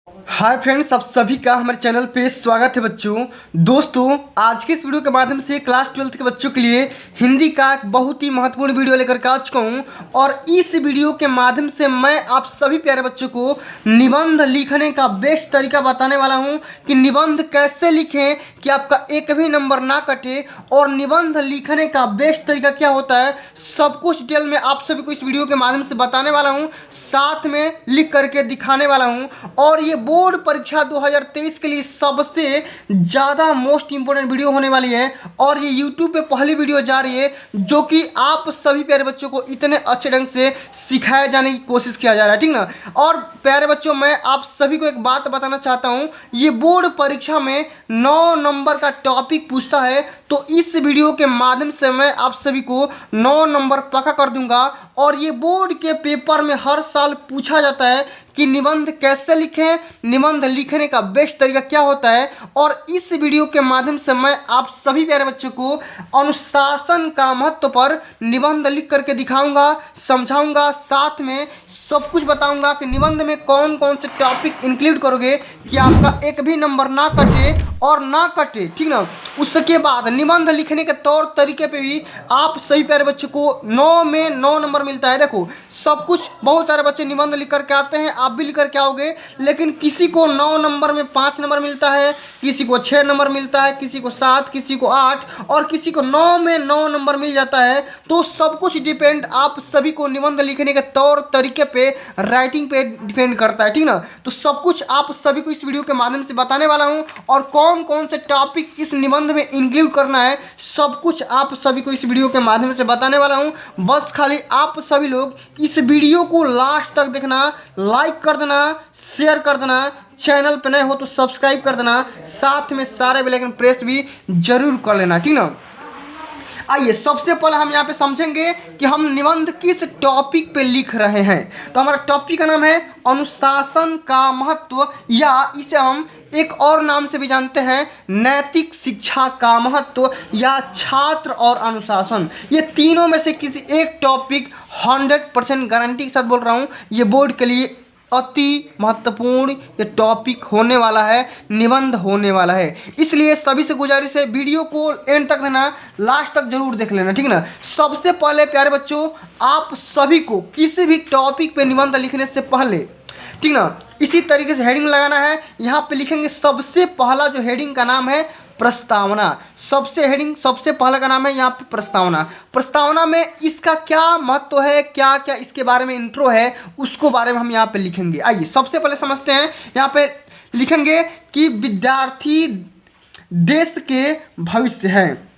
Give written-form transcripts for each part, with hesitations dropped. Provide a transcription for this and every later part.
Hi friends, आप सभी का हमारे चैनल पे स्वागत है। दोस्तों आज के इस वीडियो के माध्यम से क्लास 12th के बच्चों के लिए हिंदी का एक बहुत ही महत्वपूर्ण वीडियो लेकर के आ चुका हूँ। और इस वीडियो के माध्यम से मैं आप सभी प्यारे बच्चों को निबंध लिखने का बेस्ट तरीका बताने वाला हूँ कि निबंध कैसे लिखें कि आपका एक भी नंबर ना कटे। और निबंध लिखने का बेस्ट तरीका क्या होता है, सब कुछ डिटेल में आप सभी को इस वीडियो के माध्यम से बताने वाला हूँ, साथ में लिख करके दिखाने वाला हूँ। और ये बोर्ड परीक्षा 2023 के लिए सबसे ज़्यादा मोस्ट इंपोर्टेंट वीडियो होने वाली है। और ये यूट्यूब पे पहली वीडियो जा रही है जो कि आप सभी प्यारे बच्चों को इतने अच्छे ढंग से सिखाया जाने की कोशिश किया जा रहा है, ठीक ना। और प्यारे बच्चों, मैं आप सभी को एक बात बताना चाहता हूँ, ये बोर्ड परीक्षा में 9 नंबर का टॉपिक पूछता है, तो इस वीडियो के माध्यम से मैं आप सभी को 9 नंबर पक्का कर दूंगा। और ये बोर्ड के पेपर में हर साल पूछा जाता है कि निबंध कैसे लिखें, निबंध लिखने का बेस्ट तरीका क्या होता है। और इस वीडियो के माध्यम से मैं आप सभी प्यारे बच्चों को अनुशासन का महत्व पर निबंध लिख करके दिखाऊंगा, समझाऊंगा, साथ में सब कुछ बताऊंगा कि निबंध में कौन कौन से टॉपिक इंक्लूड करोगे कि आपका एक भी नंबर ना कटे और ना कटे, ठीक ना। उसके बाद निबंध लिखने के तौर तरीके पे भी आप सही प्यारे बच्चों को 9 में 9 नंबर मिलता है। देखो सब कुछ, बहुत सारे बच्चे निबंध लिख करके आते हैं, आप भी लिख करके आओगे, लेकिन किसी को 9 नंबर में 5 नंबर मिलता है, किसी को 6 नंबर मिलता है, किसी को 7, किसी को 8 और किसी को 9 में 9 नंबर मिल जाता है। तो सब कुछ डिपेंड आप सभी को निबंध लिखने के तौर तरीके पे, राइटिंग पे डिपेंड करता है, ठीक ना। तो सब कुछ आप सभी को इस वीडियो के माध्यम से बताने वाला हूँ और कौन कौन से टॉपिक इस निबंध में इंक्लूड करना है, सब कुछ आप सभी को इस वीडियो के माध्यम से बताने वाला हूँ। बस खाली आप सभी लोग इस वीडियो को लास्ट तक देखना, लाइक कर देना, शेयर कर देना, चैनल पे नए हो तो सब्सक्राइब कर देना, साथ में सारे बेल आइकन प्रेस भी जरूर कर लेना, ठीक ना। आइए सबसे पहले हम यहाँ पे समझेंगे कि हम निबंध किस टॉपिक पे लिख रहे हैं। तो हमारा टॉपिक का नाम है अनुशासन का महत्व, या इसे हम एक और नाम से भी जानते हैं नैतिक शिक्षा का महत्व, या छात्र और अनुशासन। ये तीनों में से किसी एक टॉपिक 100% गारंटी के साथ बोल रहा हूँ, ये बोर्ड के लिए अति महत्वपूर्ण ये टॉपिक होने वाला है, निबंध होने वाला है। इसलिए सभी से गुजारिश है वीडियो को एंड तक देना, लास्ट तक जरूर देख लेना, ठीक ना। सबसे पहले प्यारे बच्चों, आप सभी को किसी भी टॉपिक पे निबंध लिखने से पहले, ठीक ना, इसी तरीके से हेडिंग लगाना है। यहाँ पे लिखेंगे सबसे पहला जो हेडिंग का नाम है प्रस्तावना। सबसे पहला का नाम है यहाँ पे प्रस्तावना। प्रस्तावना में इसका क्या महत्व है, क्या क्या इसके बारे में इंट्रो है, उसको बारे में हम यहाँ पे लिखेंगे। आइए सबसे पहले समझते हैं। यहाँ पे लिखेंगे कि विद्यार्थी देश के भविष्य है।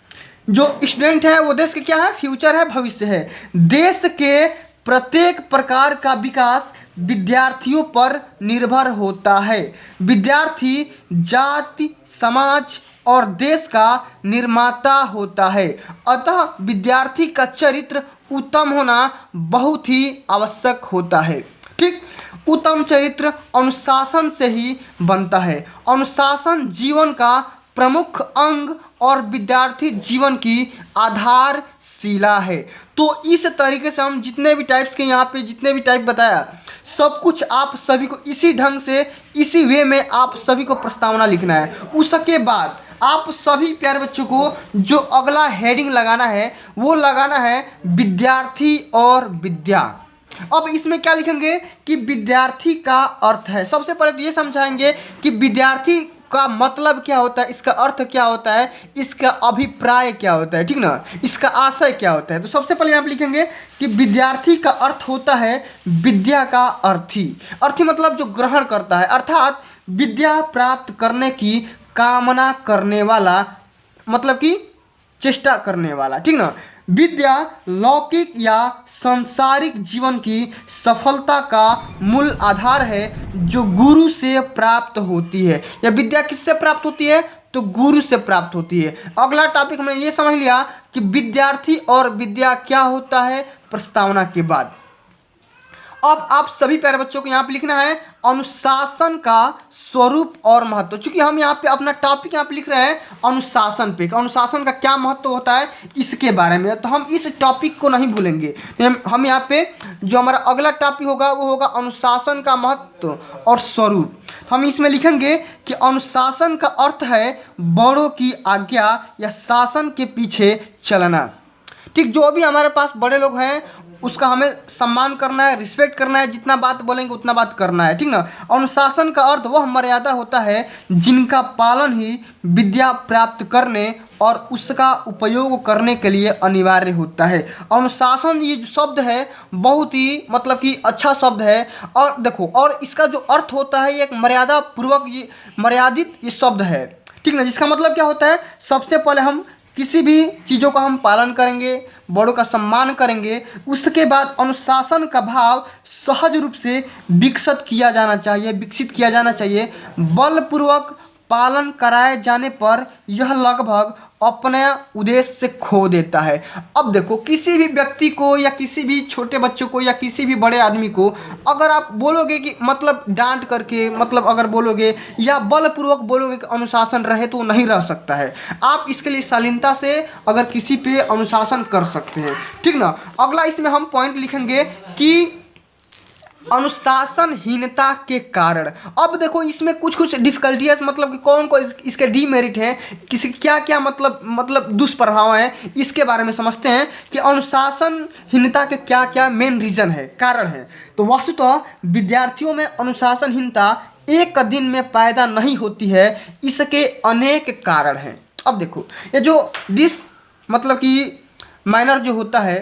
जो स्टूडेंट है वो देश के क्या है, फ्यूचर है, भविष्य है। देश के प्रत्येक प्रकार का विकास विद्यार्थियों पर निर्भर होता है। विद्यार्थी जाति, समाज और देश का निर्माता होता है, अतः विद्यार्थी का चरित्र उत्तम होना बहुत ही आवश्यक होता है, ठीक। उत्तम चरित्र अनुशासन से ही बनता है। अनुशासन जीवन का प्रमुख अंग और विद्यार्थी जीवन की आधारशिला है। तो इस तरीके से हम जितने भी टाइप्स के यहाँ पे जितने भी टाइप बताया, सब कुछ आप सभी को इसी ढंग से, इसी वे में आप सभी को प्रस्तावना लिखना है। उसके बाद आप सभी प्यारे बच्चों को जो अगला हेडिंग लगाना है वो लगाना है विद्यार्थी और विद्या। अब इसमें क्या लिखेंगे कि विद्यार्थी का अर्थ है। सबसे पहले तो ये समझाएंगे कि विद्यार्थी का मतलब क्या होता है, इसका अर्थ क्या होता है, इसका अभिप्राय क्या होता है, ठीक ना, इसका आशय क्या होता है। तो सबसे पहले यहाँ पे लिखेंगे कि विद्यार्थी का अर्थ होता है विद्या का अर्थी। अर्थी मतलब जो ग्रहण करता है, अर्थात विद्या प्राप्त करने की कामना करने वाला, मतलब कि चेष्टा करने वाला, ठीक ना। विद्या लौकिक या सांसारिक जीवन की सफलता का मूल आधार है जो गुरु से प्राप्त होती है। या विद्या किससे प्राप्त होती है, तो गुरु से प्राप्त होती है। अगला टॉपिक हमने ये समझ लिया कि विद्यार्थी और विद्या क्या होता है प्रस्तावना के बाद। अब आप सभी प्यारे बच्चों को यहाँ पे लिखना है अनुशासन का स्वरूप और महत्व। चूंकि हम यहाँ पे अपना टॉपिक यहाँ पे लिख रहे हैं अनुशासन पे, अनुशासन का क्या महत्व होता है इसके बारे में, तो हम इस टॉपिक को नहीं भूलेंगे। तो हम यहाँ पे जो हमारा अगला टॉपिक होगा वो होगा अनुशासन का महत्व और स्वरूप। हम इसमें लिखेंगे कि अनुशासन का अर्थ है बड़ों की आज्ञा या शासन के पीछे चलना। ठीक, जो भी हमारे पास बड़े लोग हैं उसका हमें सम्मान करना है, रिस्पेक्ट करना है, जितना बात बोलेंगे उतना बात करना है, ठीक ना। अनुशासन का अर्थ वह मर्यादा होता है जिनका पालन ही विद्या प्राप्त करने और उसका उपयोग करने के लिए अनिवार्य होता है। अनुशासन ये जो शब्द है बहुत ही मतलब कि अच्छा शब्द है, और देखो और इसका जो अर्थ होता है ये एक मर्यादा पूर्वक ये मर्यादित ये शब्द है, ठीक ना। जिसका मतलब क्या होता है, सबसे पहले हम किसी भी चीज़ों का हम पालन करेंगे, बड़ों का सम्मान करेंगे, उसके बाद अनुशासन का भाव सहज रूप से विकसित किया जाना चाहिए। बलपूर्वक पालन कराए जाने पर यह लगभग अपने उद्देश्य से खो देता है। अब देखो किसी भी व्यक्ति को या किसी भी छोटे बच्चों को या किसी भी बड़े आदमी को अगर आप बोलोगे कि मतलब डांट करके मतलब अगर बोलोगे या बलपूर्वक बोलोगे कि अनुशासन रहे तो नहीं रह सकता है। आप इसके लिए शालीनता से अगर किसी पे अनुशासन कर सकते हैं, ठीक ना। अगला इसमें हम पॉइंट लिखेंगे कि अनुशासनहीनता के कारण। अब देखो इसमें कुछ डिफिकल्टियाँ मतलब कि कौन कौन इसके डीमेरिट है, किसी क्या क्या मतलब दुष्प्रभाव हैं, इसके बारे में समझते हैं कि अनुशासनहीनता के क्या क्या मेन रीज़न है, कारण है। तो वस्तुतः विद्यार्थियों में अनुशासनहीनता एक दिन में पैदा नहीं होती है, इसके अनेक कारण हैं। अब देखो ये जो मतलब कि माइनर जो होता है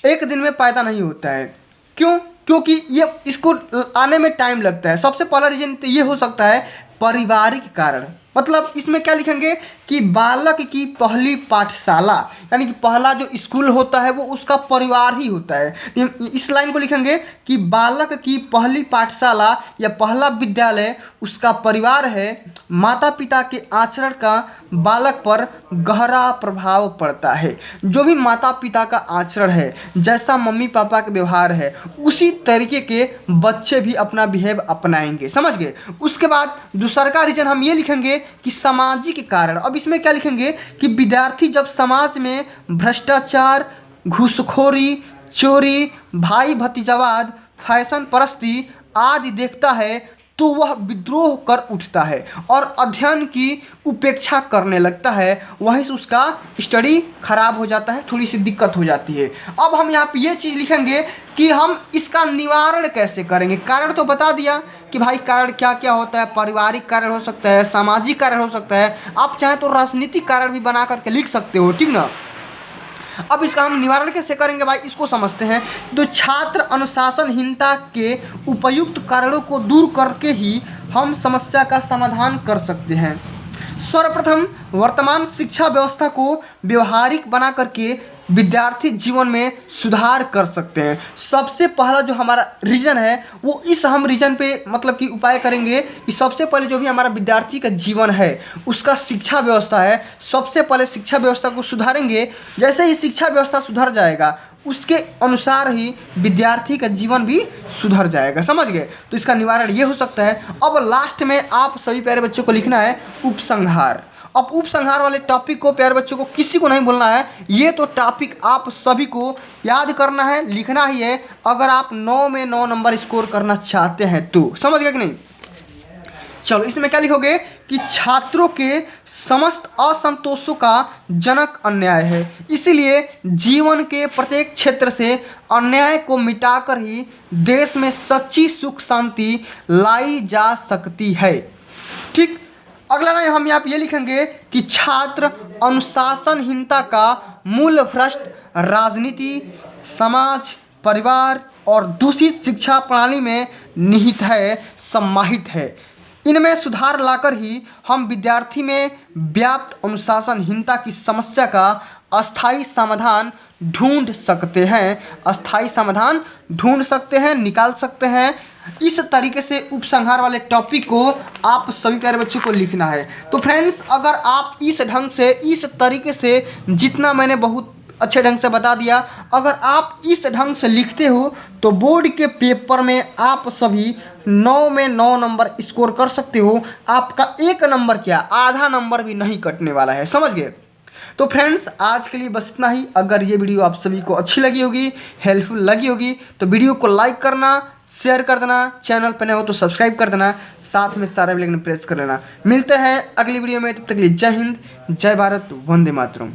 एक दिन में पैदा नहीं होता है, क्यों? क्योंकि ये इसको आने में टाइम लगता है। सबसे पहला रीजन तो ये हो सकता है पारिवारिक कारण। मतलब इसमें क्या लिखेंगे कि बालक की पहली पाठशाला यानी कि पहला जो स्कूल होता है वो उसका परिवार ही होता है। इस लाइन को लिखेंगे कि बालक की पहली पाठशाला या पहला विद्यालय उसका परिवार है। माता पिता के आचरण का बालक पर गहरा प्रभाव पड़ता है। जो भी माता पिता का आचरण है, जैसा मम्मी पापा का व्यवहार है, उसी तरीके के बच्चे भी अपना बिहेव अपनाएंगे, समझ गए। उसके बाद दूसरा का रीजन हम ये लिखेंगे कि सामाजिक कारण। अब इसमें क्या लिखेंगे कि विद्यार्थी जब समाज में भ्रष्टाचार, घूसखोरी, चोरी, भाई भतीजावाद, फैशन परस्ती आदि देखता है तो वह विद्रोह कर उठता है और अध्ययन की उपेक्षा करने लगता है। वहीं से उसका स्टडी खराब हो जाता है, थोड़ी सी दिक्कत हो जाती है। अब हम यहाँ पे ये चीज़ लिखेंगे कि हम इसका निवारण कैसे करेंगे। कारण तो बता दिया कि भाई कारण क्या क्या होता है, पारिवारिक कारण हो सकता है, सामाजिक कारण हो सकता है, आप चाहें तो राजनीतिक कारण भी बना करके लिख सकते हो, ठीक ना। अब इसका हम निवारण कैसे करेंगे भाई, इसको समझते हैं। तो छात्र अनुशासनहीनता के उपयुक्त कारणों को दूर करके ही हम समस्या का समाधान कर सकते हैं। सर्वप्रथम वर्तमान शिक्षा व्यवस्था को व्यवहारिक बना करके विद्यार्थी जीवन में सुधार कर सकते हैं। सबसे पहला जो हमारा रीजन है वो इस हम रीजन पे मतलब कि उपाय करेंगे कि सबसे पहले जो भी हमारा विद्यार्थी का जीवन है उसका शिक्षा व्यवस्था है, सबसे पहले शिक्षा व्यवस्था को सुधारेंगे। जैसे ही शिक्षा व्यवस्था सुधर जाएगा उसके अनुसार ही विद्यार्थी का जीवन भी सुधर जाएगा, समझ गए। तो इसका निवारण ये हो सकता है। अब लास्ट में आप सभी प्यारे बच्चों को लिखना है उपसंहार। अब उपसंहार वाले टॉपिक को प्यारे बच्चों को किसी को नहीं बोलना है, ये तो टॉपिक आप सभी को याद करना है, लिखना ही है अगर आप 9 में 9 नंबर स्कोर करना चाहते हैं तो, समझ गए कि नहीं। चलो इसमें क्या लिखोगे कि छात्रों के समस्त असंतोषों का जनक अन्याय है, इसलिए जीवन के प्रत्येक क्षेत्र से अन्याय को मिटाकर ही देश में सच्ची सुख शांति लाई जा सकती है, ठीक। अगला लाइन हम यहाँ पे ये लिखेंगे कि छात्र अनुशासनहीनता का मूल भ्रष्ट राजनीति, समाज, परिवार और दूषित शिक्षा प्रणाली में निहित है, समाहित है। इनमें सुधार लाकर ही हम विद्यार्थी में व्याप्त अनुशासनहीनता की समस्या का अस्थायी समाधान ढूंढ सकते हैं, अस्थायी समाधान ढूंढ सकते हैं, निकाल सकते हैं। इस तरीके से उपसंहार वाले टॉपिक को आप सभी प्यारे बच्चों को लिखना है। तो फ्रेंड्स अगर आप इस ढंग से इस तरीके से जितना मैंने बहुत अच्छे ढंग से बता दिया। अगर आप इस ढंग से लिखते हो तो बोर्ड के पेपर में आप सभी 9 में 9 नंबर स्कोर कर सकते हो। आपका 1 नंबर क्या, आधा नंबर भी नहीं कटने वाला है, समझ गए। तो फ्रेंड्स आज के लिए बस इतना ही। अगर ये वीडियो आप सभी को अच्छी लगी होगी, हेल्पफुल लगी होगी, तो वीडियो को लाइक करना, शेयर कर देना, चैनल पर नए हो तो सब्सक्राइब कर देना, साथ में सारा बेल आइकन प्रेस कर लेना। मिलते हैं अगली वीडियो में, तब तक के लिए जय हिंद, जय भारत, वंदे मातरम।